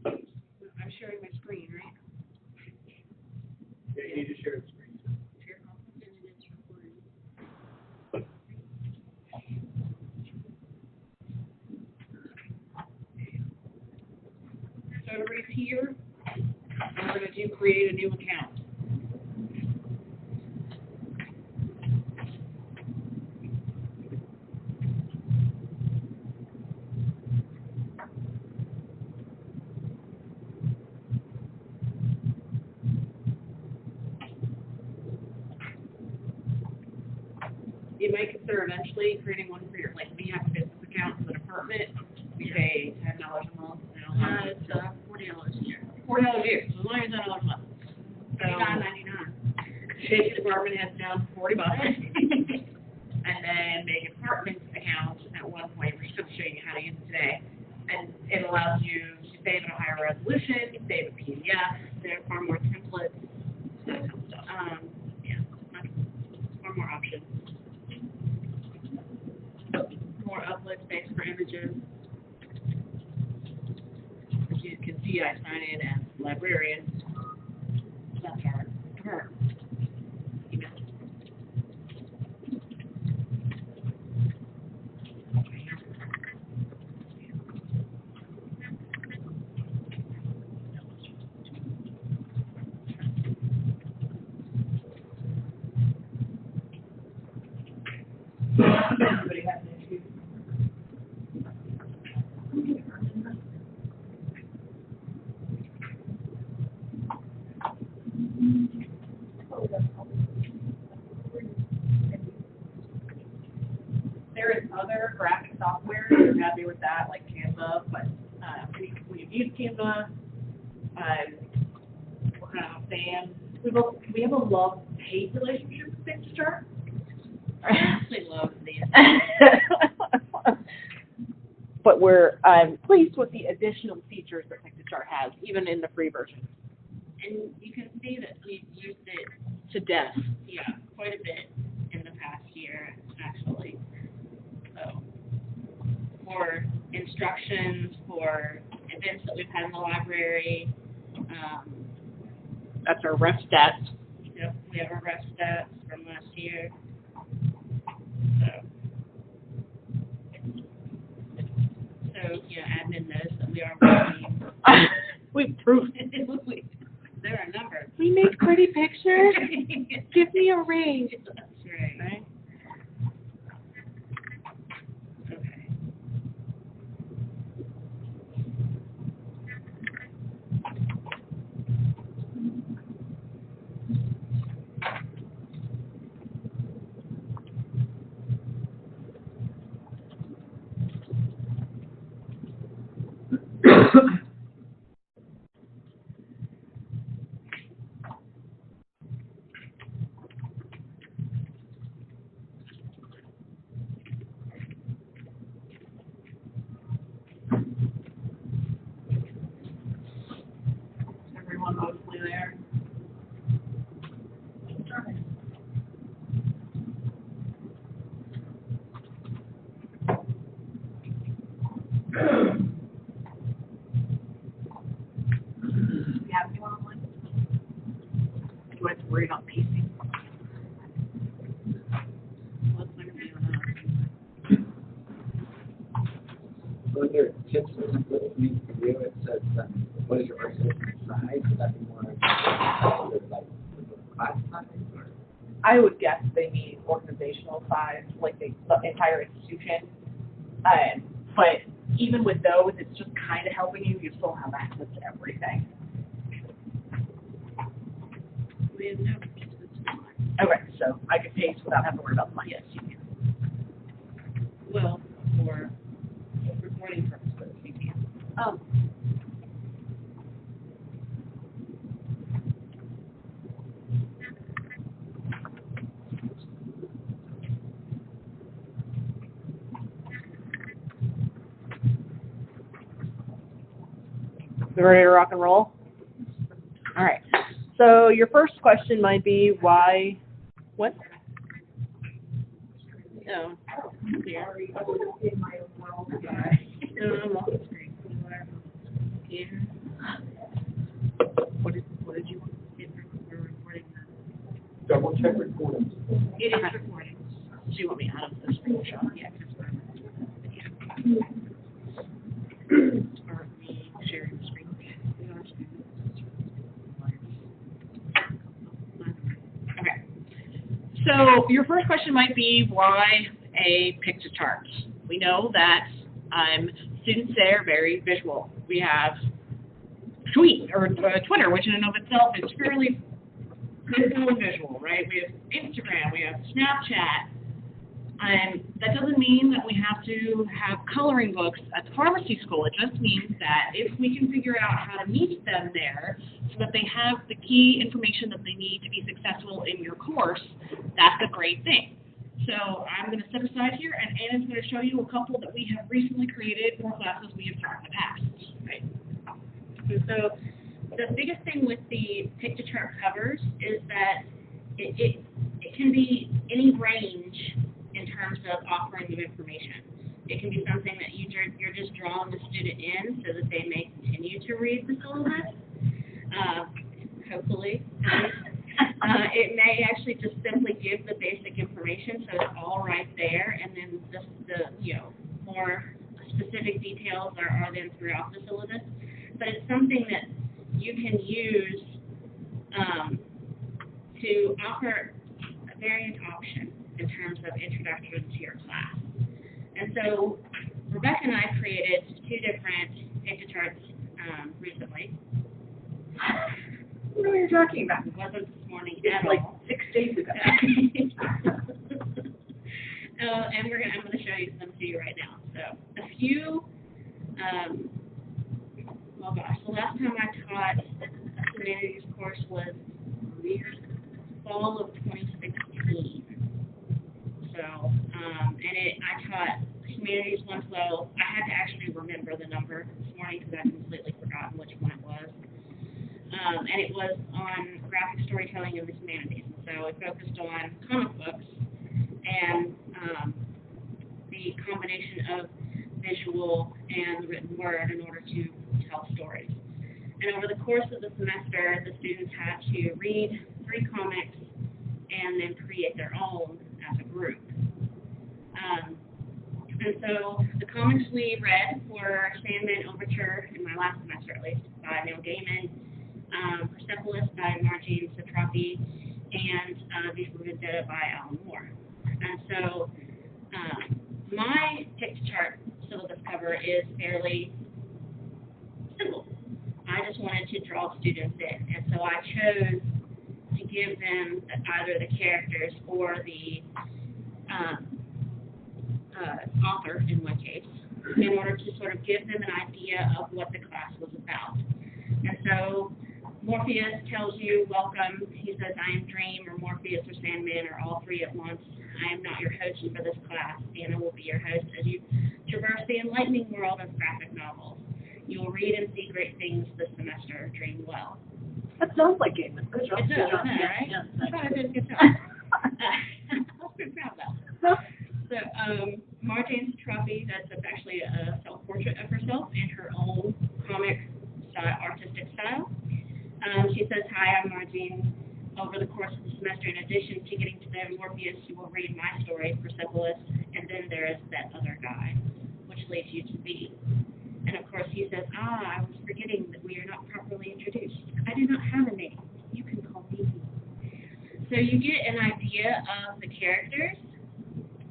I'm sharing my screen, right? Yeah, you need to share the screen. So everybody's here. And we're going to create a new account. You might consider eventually creating one for your, like, we have a business account for the department. We pay $10 a month. It's $40 a year. $40 a year, so as long as $10 a month. So $39.99. Shaky department has down $40. And then make a department account at one point. We're just going to show you how to use it today. And it allows you to save in a higher resolution, you save a PDF, there are far more templates, that kind of stuff. Yeah, far more options. More upload space for images. As you can see, I sign in as librarian. That's our term. Email. Anybody have an issue? There is other graphic software if you're happy with that, like Canva, but we've used Canva. We're kind of a fan. We have a love-hate relationship with Pictographs. I actually love these. But we're pleased with the additional features that Pictographs has, even in the free version. And you can see that we've used it, To death. yeah, quite a bit in the past year, actually. So, for instructions, for events that we've had in the library, That's our ref stats. yep, we have our ref stats from last year. So, yeah, admin knows that we are working. We've proved it. There are numbers. We make pretty pictures. Give me a ring. That's right. Right? Okay. Everyone mostly there. You have anyone online? Do you have to worry about pacing? What's going to be on On your tips and what it means to you, it says, what is your organization size? Would that be more like class size? Or? I would guess they need organizational size, like the entire institution. But even with those, it's just kind of helping you. You still have access to everything. We have no. Okay, so I could pace without having to worry about the money. Yes, you can. Well, for recording purposes, you can. Oh. We ready to rock and roll? All right. So your first question might be why? What? Oh. Yeah. Sorry, I was in my own world. No, I'm off the screen. Yeah. What did you want? We're recording that. Double check recordings. It is recording. Do you want me out of the screenshot? Yeah, because we're or me sharing the screen. We are sharing. Okay. So your first question might be, why a Pictochart? We know that students there are very visual. We have Twitter, which in and of itself is fairly physical and visual, right? We have Instagram, we have Snapchat. That doesn't mean that we have to have coloring books at the pharmacy school. It just means that if we can figure out how to meet them there so that they have the key information that they need to be successful in your course, that's a great thing. So I'm going to step aside here, and Anna's going to show you a couple that we have recently created for classes we have taught in the past. Right? And so the biggest thing with the Pictochart covers is that it can be any range in terms of offering of information. It can be something that you're just drawing the student in so that they may continue to read the syllabus, hopefully. It may actually just simply give the basic information, so it's all right there, and then the more specific details are then throughout the syllabus. But it's something that you can use to offer a variant option in terms of introduction to your class. And so Rebecca and I created 2 different Pictocharts recently. What are you talking about? It wasn't this morning It's at like all. 6 days ago. And I'm going to show you them to you right now. So a few, oh gosh, the last time I taught a humanities course was fall of 2016. So, I taught Humanities 112. I had to actually remember the number this morning because I'd completely forgotten which one it was. And it was on graphic storytelling in the humanities. So it focused on comic books and the combination of visual and written word in order to tell stories. And over the course of the semester, the students had to read 3 comics and then create their own as a group. And so the comics we read were Sandman Overture, in my last semester at least, by Neil Gaiman, Persepolis by Marjane Satrapi, and V for Vendetta by Alan Moore. And so my Pictochart syllabus cover is fairly simple. I just wanted to draw students in, and so I chose to give them either the characters or the author, in one case, in order to sort of give them an idea of what the class was about. And so Morpheus tells you, welcome. He says, I am Dream, or Morpheus, or Sandman, or all 3 at once. I am not your host for this class. Anna will be your host as you traverse the enlightening world of graphic novels. You will read and see great things this semester. Dream well. That sounds like Gaiman. Good job. It does, doesn't it, right? Yeah. I thought I did a good job. I was pretty proud of that. So, Marjane Satrapi, that's actually a self-portrait of herself in her own comic style, artistic style. She says, hi, I'm Marjane. Over the course of the semester, in addition to getting to know Morpheus, you will read my story, Persepolis, and then there is that other guy, which leads you to B. And of course, he says, I was forgetting that we are not properly introduced. I do not have a name. You can call me. So you get an idea of the characters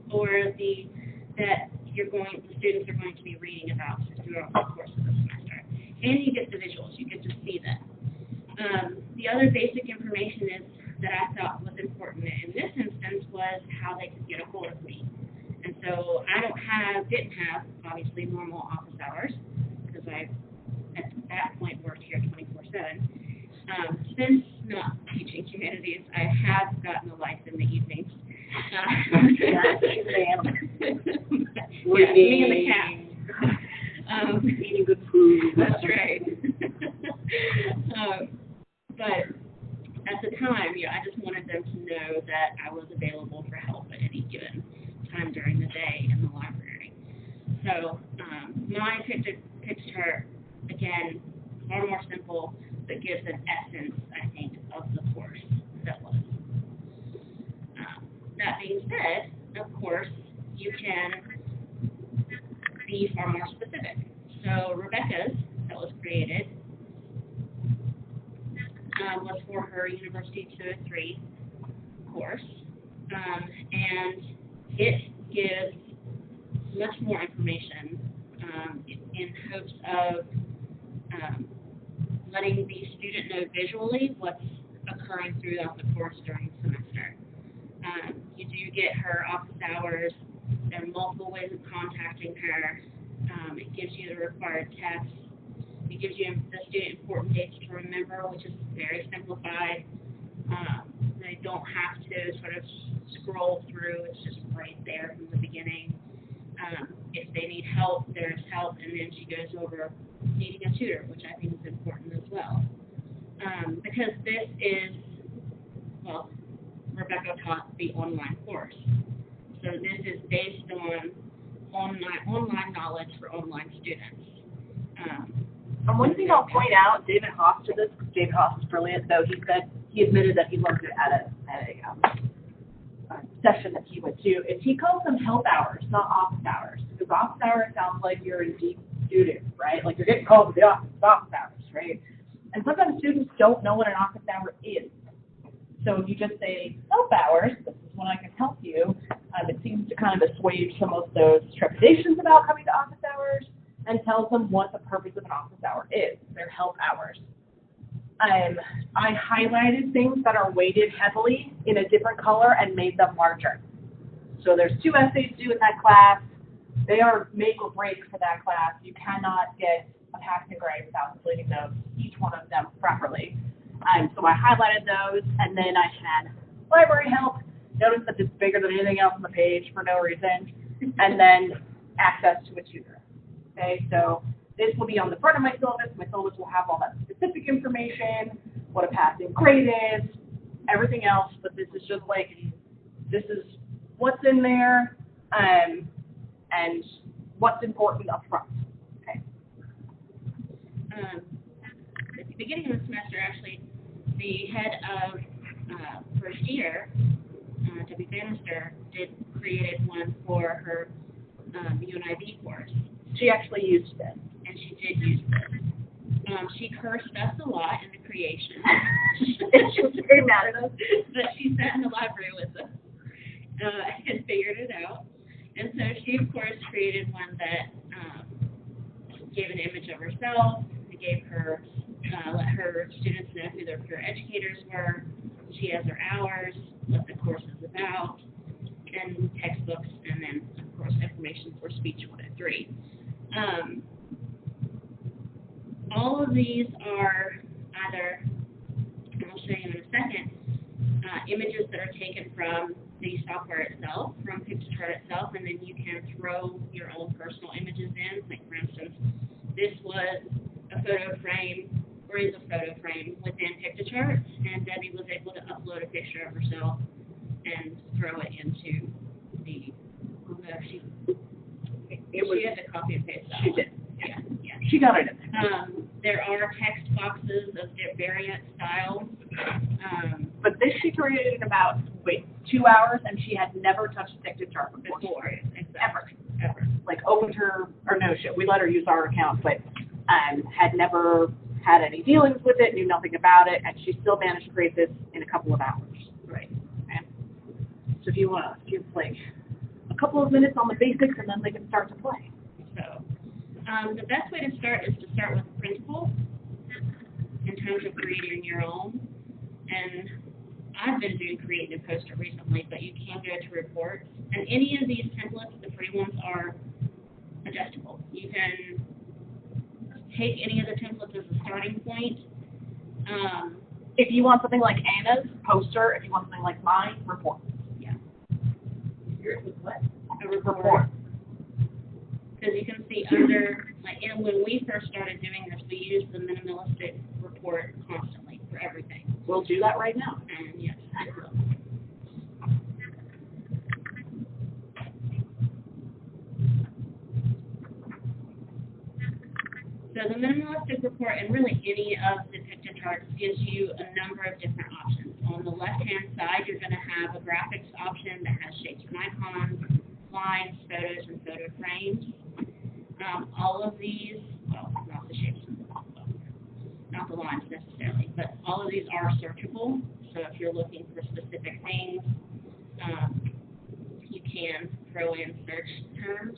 or the students are going to be reading about throughout the course of the semester. And you get the visuals. You get to see them. The other basic information that I thought was important in this instance was how they could get a hold of me. And so I didn't have, obviously, normal office hours, because I, at that point, worked here 24/7. Since not teaching humanities, I have gotten a life in the evenings. Me and the cat. Eating good food. That's right. But at the time, I just wanted them to know that I was available for help at any given time So my Pictochart, again, far more simple, but gives an essence, I think, of the course that was. That being said, of course, you can be far more specific. So Rebecca's, that was created, was for her University 203 course, and it gives much more information in hopes of letting the student know visually what's occurring throughout the course during the semester. You do get her office hours. There are multiple ways of contacting her. It gives you the required tests. It gives you the student important dates to remember, which is very simplified. They don't have to sort of scroll through. It's just right there from the beginning. If they need help, there's help, and then she goes over needing a tutor, which I think is important as well. Because this is, well, Rebecca taught the online course. So this is based on online knowledge for online students. And one thing I'll point out, David Haas did this, because David Haas is brilliant, though he admitted that he learned it at a session that he went to, is he calls them help hours, not office hours. Because office hours sounds like you're a deep student, right? Like you're getting called to the office hours, right? And sometimes students don't know what an office hour is. So if you just say help hours, this is when I can help you, it seems to kind of assuage some of those trepidations about coming to office hours and tells them what the purpose of an office hour is. They're help hours. I highlighted things that are weighted heavily in a different color and made them larger. So there's 2 essays due in that class. They are make or break for that class. You cannot get a passing grade without completing those, each one of them properly. So I highlighted those, and then I had library help. Notice that it's bigger than anything else on the page for no reason. And then access to a tutor. Okay, so this will be on the front of my syllabus. My syllabus will have all that specific information, what a passing grade is, everything else, but this is just like, this is what's in there, and what's important up front. Okay. At the beginning of the semester, actually, the head of first year, Debbie Bannister, created one for her UNIV course. She actually used this. And she did use this. She cursed us a lot in the creation. She was very mad at us. But she sat in the library with us and figured it out. And so she, of course, created one that gave an image of herself. It gave her, let her students know who their peer educators were. She has her hours, what the course is about, and textbooks, and then, of course, information for Speech 103. All of these are either, and I'll show you in a second, images that are taken from the software itself, from Pictochart itself, and then you can throw your own personal images in. Like, for instance, this was a photo frame, or is a photo frame within Pictochart, and Debbie was able to upload a picture of herself and throw it into the, she had to copy and paste that. She did. Yeah. She got it in there. There are text boxes of variant styles. But this she created in about 2 hours, and she had never touched Pictochart before. Ever. Like opened her, or no, we let her use our account, but had never had any dealings with it, knew nothing about it, and she still managed to create this in a couple of hours. Right. Okay. So if you want to give like a couple of minutes on the basics, and then they can start to play. So the best way to start is to start with the principles in terms of creating your own. And I've been doing Create a Poster recently, but you can go to reports. And any of these templates, the free ones, are adjustable. You can take any of the templates as a starting point. If you want something like Anna's poster, if you want something like mine, report. Yeah. Yours was what? A report. Because you can see under, like, and when we first started doing this, we used the minimalistic report constantly for everything. We'll do that right now. And yes, it will. So the minimalistic report and really any of the Pictographs gives you a number of different options. On the left-hand side, you're going to have a graphics option that has shapes and icons, lines, photos, and photo frames. All of these, well, not the shapes, not the lines necessarily, but all of these are searchable. So if you're looking for specific things, you can throw in search terms.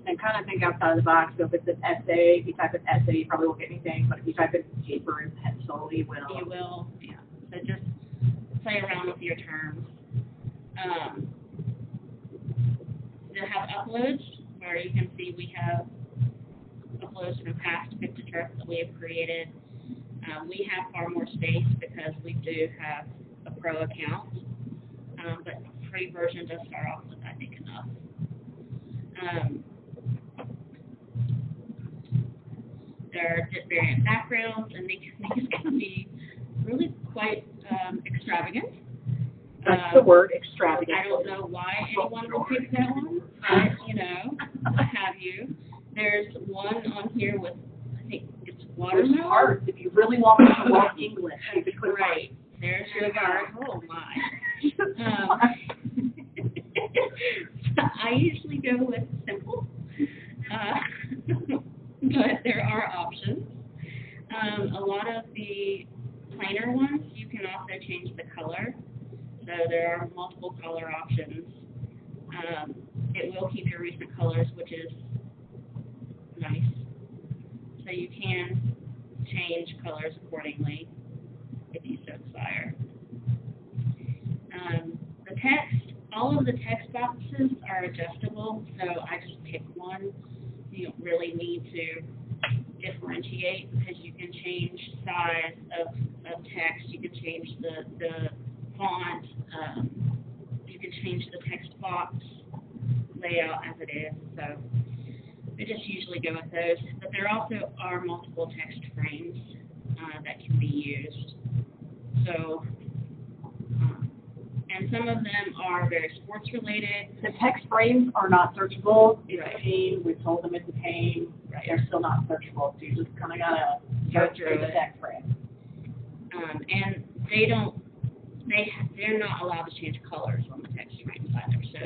And kind of think outside the box. So if it's an essay, if you type an essay, you probably won't get anything. But if you type in paper and pencil, you will. You will, yeah. So just play around with your terms. You'll have uploads where you can see we have uploads from past Pictographs that we have created. We have far more space because we do have a pro account, but the free version does start off with, I think, enough. There are variant backgrounds, and these can be really quite extravagant. That's the word, extravagant. I don't know why anyone would pick that one, but, you know, what have you. There's one on here with, I think it's watermelon. There's hearts. If you really want to learn English, you could put right. There's your heart. Oh, my. I usually go with simple, but there are options. A lot of the plainer ones, you can also change the color. So there are multiple color options. It will keep your recent colors, which is nice. So you can change colors accordingly if you so desire. The text, all of the text boxes are adjustable, so I just pick one. You don't really need to differentiate because you can change size of text, you can change the font, you can change the text box layout as it is, so I just usually go with those. But there also are multiple text frames that can be used. So, and some of them are very sports related. The text frames are not searchable. It's Right. a pain. We've told them it's a pain. Right. They're still not searchable. So you just kind of gotta search for the text frame. And they're not allowed to change colors on the text frames either. So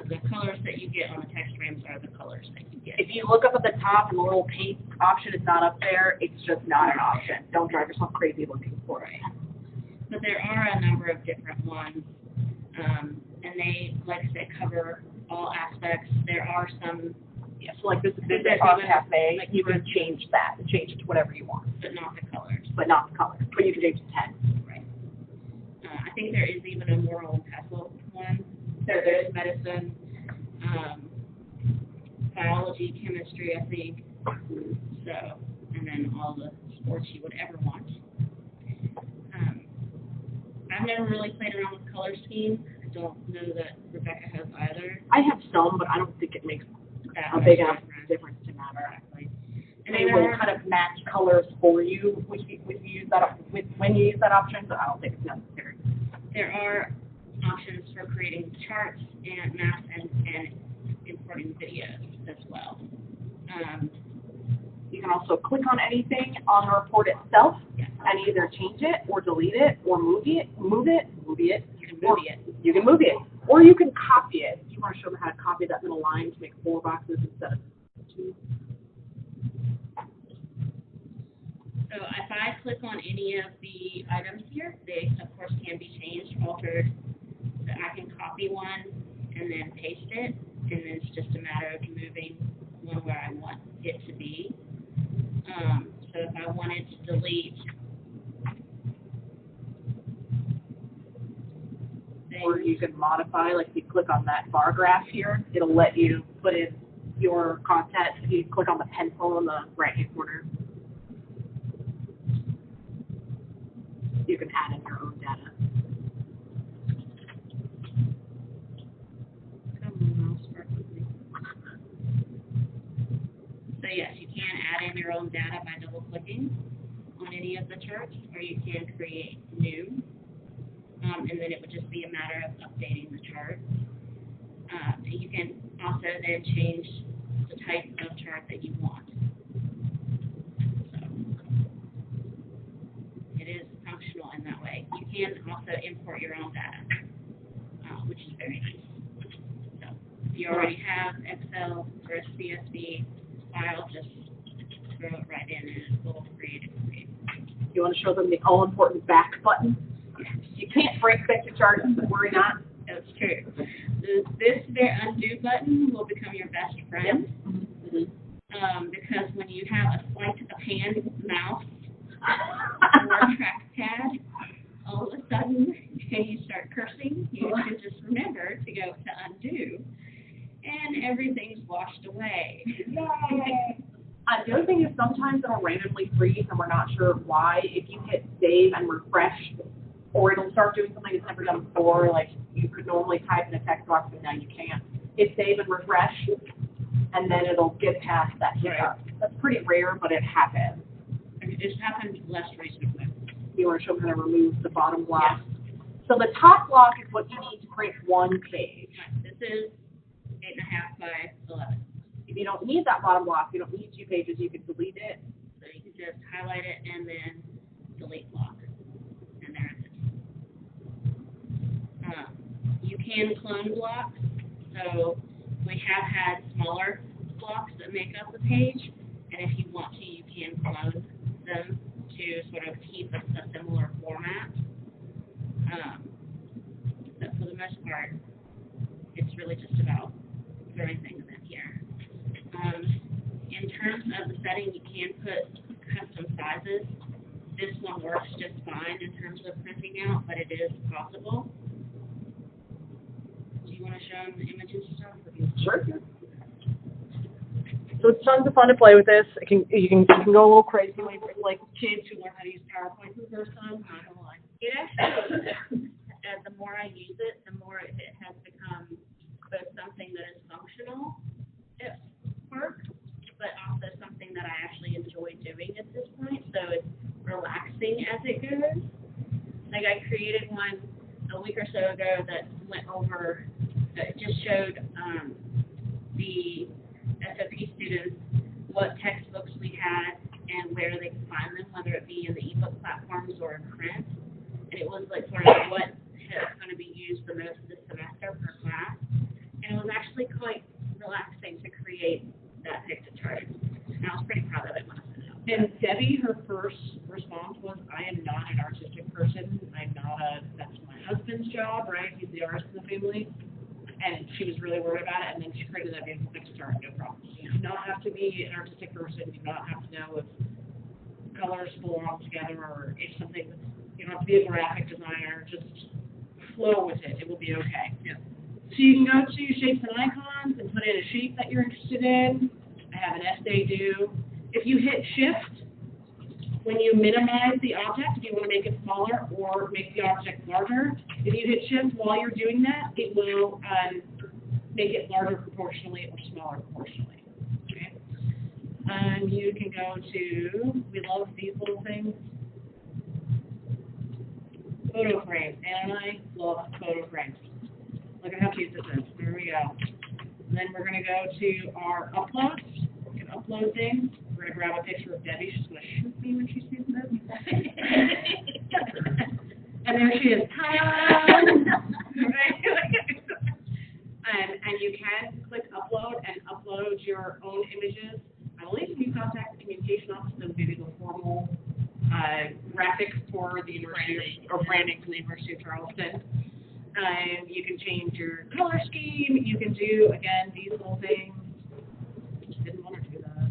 the colors that you get on the text frames are the colors that you get. If you look up at the top and the little paint option is not up there, it's just not an option. Don't drive yourself crazy looking for it. But there are a number of different ones, and they, like I said, cover all aspects. There are some, Yeah, so like this is There's Art even, Cafe, like, you can change that and change it to whatever you want, but not the colors. but not the color. But you can change the text. Right. I think there is even a moral and pestle one. There's medicine, biology, chemistry, I think. So, and then all the sports you would ever want. I've never really played around with color scheme. I don't know that Rebecca has either. I have some, but I don't think it makes That a much big enough difference to matter. Exactly. And they will kind of match colors for you when you use that option, but I don't think it's necessary. There are options for creating charts and maps and importing videos as well. You can also click on anything on the report itself Yes. and either change it or delete it or move it. You can move it. You can move it. Or you can copy it. If you want to show them how to copy that little line to make 4 boxes instead of 2. So if I click on any of the items here, they of course can be changed, altered. So I can copy one and then paste it, and then it's just a matter of moving one where I want it to be. So if I wanted to delete Or you can modify, like if you click on that bar graph here, it'll let you put in your content. If you click on the pencil in the right-hand corner, you can add in your own data. So yes, you can add in your own data by double clicking on any of the charts, or you can create new, and then it would just be a matter of updating the chart. You can also then change the type of chart that you want. So it is functional in that way. You can also import your own data, which is very nice. So if you already have Excel or a CSV file, just throw it right in and it will create it for you. You want to show them the all-important back button? You can't break picture charts, but worry not. That's true. This undo button will become your best friend. Because when you have a sleight of hand mouse or trackpad, all of a sudden you start cursing, you can just remember to go to undo, and everything's washed away. Yay! The other thing is sometimes it'll randomly freeze and we're not sure why. If you hit save and refresh, or it'll start doing something it's never done before, like you could normally type in a text box, but now you can't. Hit save and refresh, and then it'll get past that hiccup. That's pretty rare, but it happens. It's happened less recently. You want to show them how to remove the bottom block. Yeah. So the top block is what you need to create one page. This is 8.5 by 11. If you don't need that bottom block, you don't need 2 pages, you can delete it. So you can just highlight it and then delete block. And there it is. You can clone blocks. So we have had smaller blocks that make up the page. And if you want to, you can clone them to sort of keep a similar format. But for the most part, it's really just about throwing things in here. In terms of the setting, you can put custom sizes. This one works just fine in terms of printing out, but it is possible. Do you want to show them the images stuff? Sure. So it's tons of fun to play with this. You can go a little crazy like Kids who learn how to use PowerPoint for the first time, not gonna lie. It actually, the more I use it, the more it has become both something that is functional at work, but also something that I actually enjoy doing at this point. So it's relaxing as it goes. Like I created one a week or so ago that went over, that just showed the SOP students what textbooks we had and where they could find them, whether it be in the ebook platforms or in print. And it was like sort of what is going to be used the most this semester per class. And it was actually quite relaxing to create that picture chart. And I was pretty proud of it when I sent it out. And Debbie, her first response was, I am not an artistic person. That's my husband's job, right? He's the artist in the family. And she was really worried about it, and then she created that beautiful picture chart, no problem. You do not have to be an artistic person. You do not have to know if colors belong together or if something, you don't have to be a graphic designer. Just flow with it. It will be okay. Yeah. So you can go to Shapes and Icons and put in a shape that you're interested in. I have an essay due. If you hit Shift, when you minimize the object, if you want to make it smaller or make the object larger, if you hit Shift while you're doing that, it will make it larger proportionally or smaller proportionally. Okay. You can go to, we love these little things, photo frames, and I love photo frames. Look at how cute this is. There we go. And then we're going to go to our uploads. We can upload things. We're going to grab a picture of Debbie. She's going to shoot me when she sees this. And there she is. And you can click upload and upload your own images. I believe if you contact the communication office, they'll give you the formal graphics for the university or branding for the University of Charleston. You can change your color scheme. You can do, again, these little things. Didn't want to do that.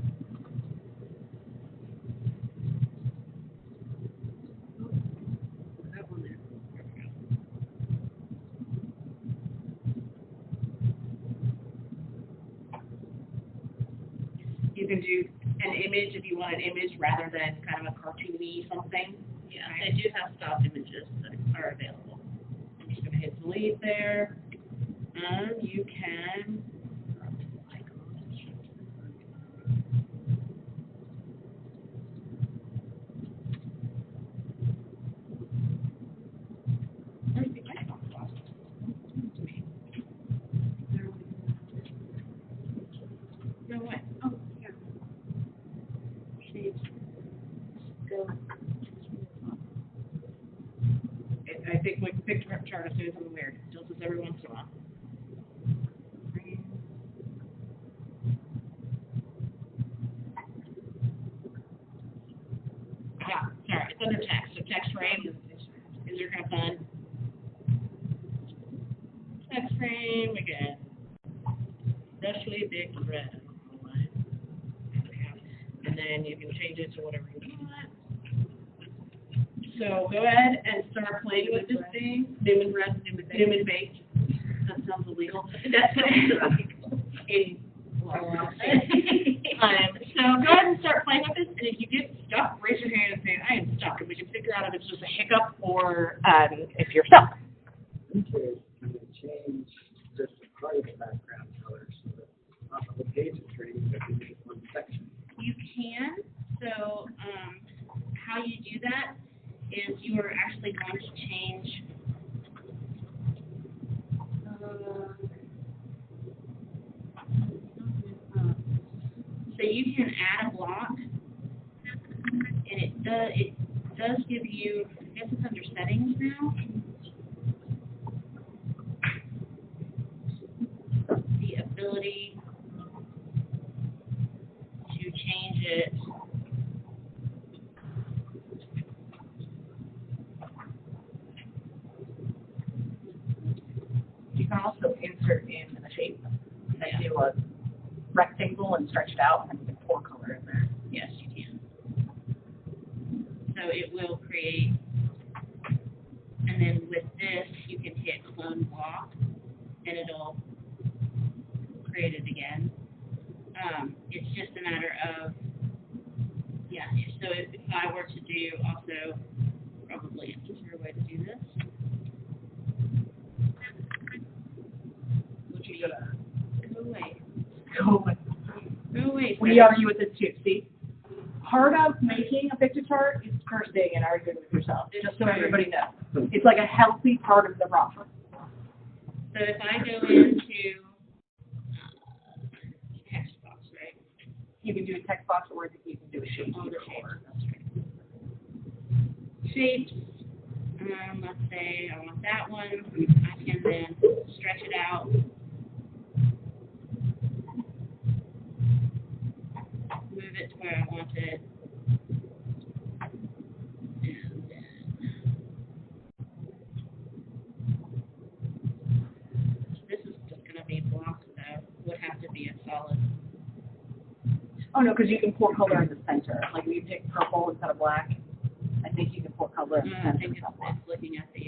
That one there. There we go. You can do an image if you want an image rather than kind of a cartoony something. Yeah, right? They do have stock images that are available. I'm just going to hit delete there. You can where's the icon box? No way. chart is doing something weird. It does this every once in a while. Yeah, sorry, it's under text. So text frame is your kind of fun. Text frame again. Especially big red. And then you can change it to whatever you want. So go ahead and start playing with this thing. Newman red, Newman baked. That sounds illegal. That's in so go ahead and start playing with this, and if you get stuck, raise your hand and say, I am stuck, and we can figure out if it's just a hiccup or if you're stuck. I'm curious, can we change just a part of the background color so that off of the page is green, but we just one section? You can. So how you do that is you are actually going to change so you can add a block, and it does give you, I guess it's under settings now, the ability to change it. You can also insert in a shape and do a rectangle and stretch it out, and you can pour color in there. Yes, you can. So it will create, and then with this, you can hit clone block, and it'll create it again. It's just a matter of, yeah, so if I were to do also, probably an easier way to do this, would be, go away. Go away. We argue with this too. See, part of making a picture chart is cursing and arguing with yourself. Just so everybody knows, it's like a healthy part of the process. So if I go into text box, right? You can do a text box, or you can do a shape. All the shapes. That's right. Shapes. Let's say I want that one. I can then stretch it out. Move it to where I want it. And then this is just going to be blocks, though. Would have to be a solid. Oh no, because you can pour color in the center. Like when you pick purple instead of black, I think you can pour color in the center. I think it's looking at the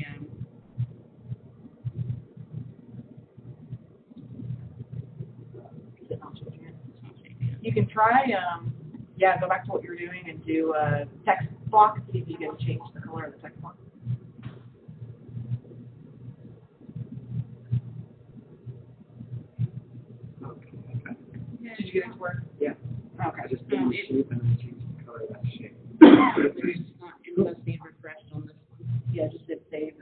You can try, go back to what you're doing and do a text block, see if you can change the color of the text block. Did you get it to work? Yeah. Okay. I just did the shape and then changed the color of that shape. It must be refreshed on this one. Yeah, just hit save.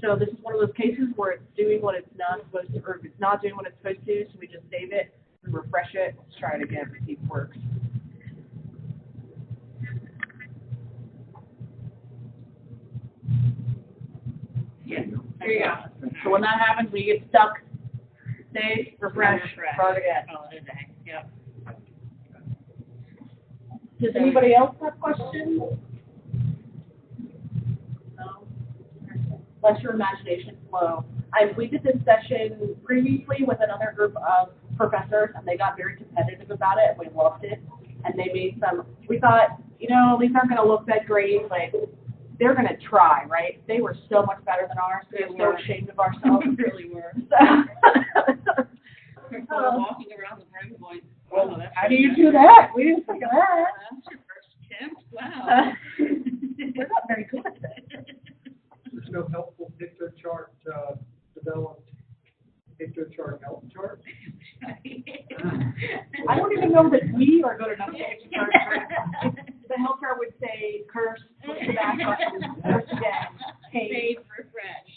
So this is one of those cases where it's doing what it's not supposed to, or if it's not doing what it's supposed to, so we just save it, refresh it, let's try it again, see if it works. Yeah. There you go. So when that happens, when you get stuck, save, refresh, start again. Call it a day. Yep. Does anybody else have questions? No? Let your imagination flow. We did this session previously with another group of professors, and they got very competitive about it, and we loved it. And they made some, we thought, these aren't going to look that great, but they're going to try, right? They were so much better than ours. We were so ashamed of ourselves. We really were. So, walking around the room going, well, wow, that's how do you do that? We didn't think of that. That's your first attempt? Wow. We're not very good at it. There's no helpful picture chart developed. Picture chart help chart. I don't even know that we are good enough to picture chart. The help chart would say curse, push the back button, curse again, Save, refresh.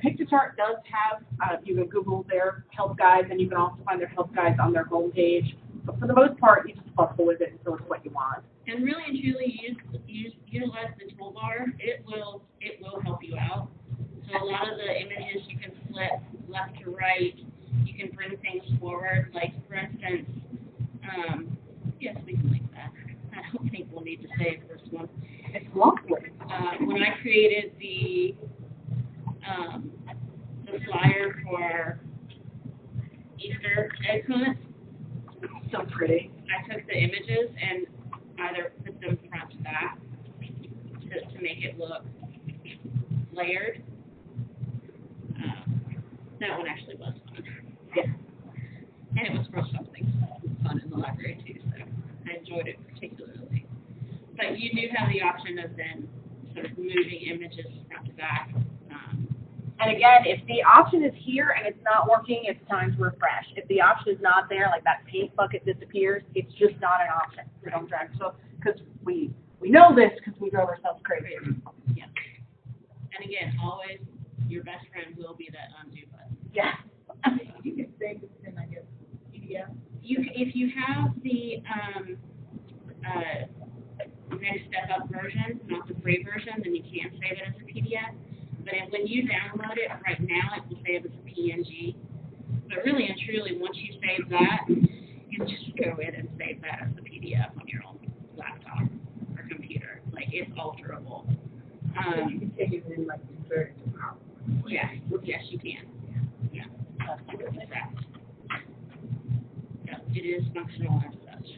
Picture chart does have, you can Google their help guides, and you can also find their help guides on their homepage. But for the most part, you just fussle with it until it's what you want. And really and truly, utilize the toolbar. It will help you out. lot of the images you can flip left to right. You can bring things forward. Like, for instance, yes, we can link that. I don't think we'll need to save this one. It's lovely. When I created the flyer for Easter egg hunt, So pretty. I took the images and either put them front to back to make it look layered. That one actually was fun. Yeah. And it was for something fun in the library too, so I enjoyed it particularly. But you do have the option of then sort of moving images front to back. And again, if the option is here and it's not working, it's time to refresh. If the option is not there, like that paint bucket disappears, it's just not an option. We don't drag. So, because we know this because we drove ourselves crazy. Yeah. And again, always your best friend will be that undo button. Yeah. You can save this in, I guess, PDF. If you have the next step up version, not the free version, then you can save it as a PDF. But when you download it right now, it will save as a PNG. But really and truly, once you save that, you can just go in and save that as a PDF on your own laptop or computer. Like, it's alterable. You can take it in, like, convert it to PowerPoint. Yes, you can. Yeah, absolutely. Yeah, it is functional as such.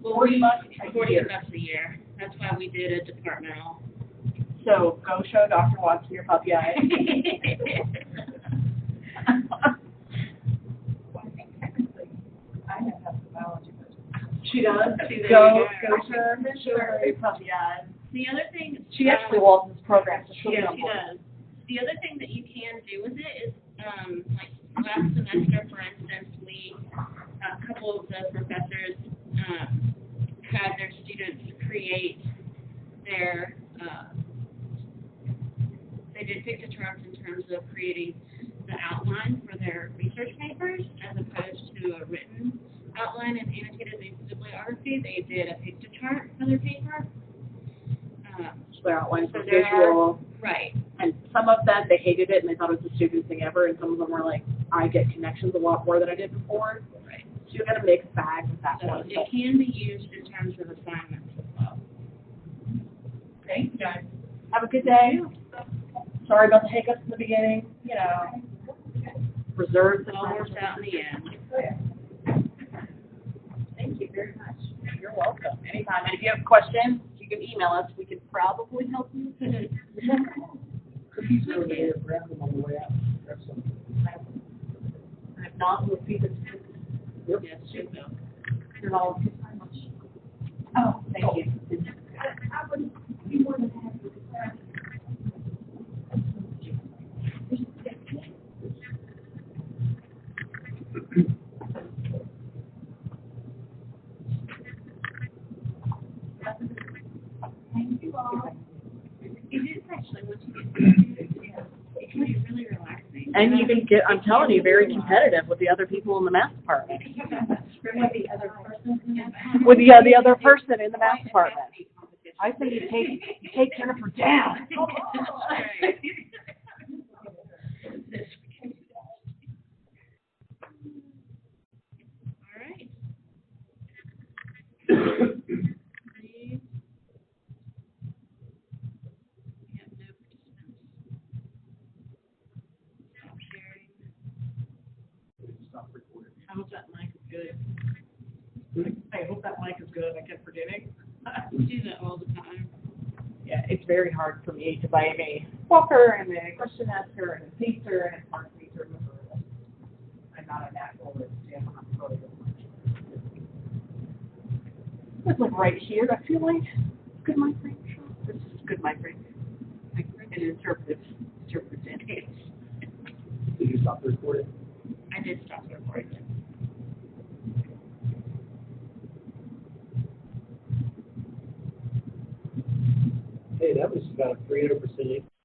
Well, 40 bucks a 40 year. bucks a year. That's why we did a departmental. So go show Dr. Watson your puppy eyes. Well, I think technically, I have biology, but She does. See, there Go you go. show her your puppy eyes. The other thing. She actually walks this program, so she'll Yeah, be on she board. does. The other thing that you can do with it is, like last semester, for instance, a couple of the professors had their students create their, they did Pictographs in terms of creating the outline for their research papers as opposed to a written outline and annotated bibliography. They did a Pictochart for their paper. Their outlines So were there visual. Right. And some of them, they hated it and they thought it was the stupidest thing ever. And some of them were like, I get connections a lot more than I did before. Right. So you got a mixed bag with that So one. it can be used in terms of assignments as well. thanks, guys. Have a good day. Sorry about the hiccups in the beginning. You know, reserve the It all works out in the end. Thank you very much. You're welcome. Anytime. And if you have questions, you can email us. We can probably help you. Cookies over there, grab them on the way out. Grab some. And if not, we'll feed them. Yep. Yes, you will. You're all. Oh, thank you. I would be more than happy to. Thank you all. It is actually what you get to do. It can be really relaxing. And you can get, I'm telling you, very competitive with the other people in the math department. With the other person. With the other person in the math department. I say you take Jennifer down. All right. Stop sharing. Stop recording. I hope that mic is good. I hope that mic is good. I kept forgetting. We do that all the time. Yeah, it's very hard for me because I am a walker and a question asker and a pacer, and it's hard for me to remember that I'm not a natural with Sam. I'm really good. Let's look right here. I feel like good mic range. This is good mic range. Like an interpretive dance. Did you stop recording? I did stop the recording. Hey, that was about 300%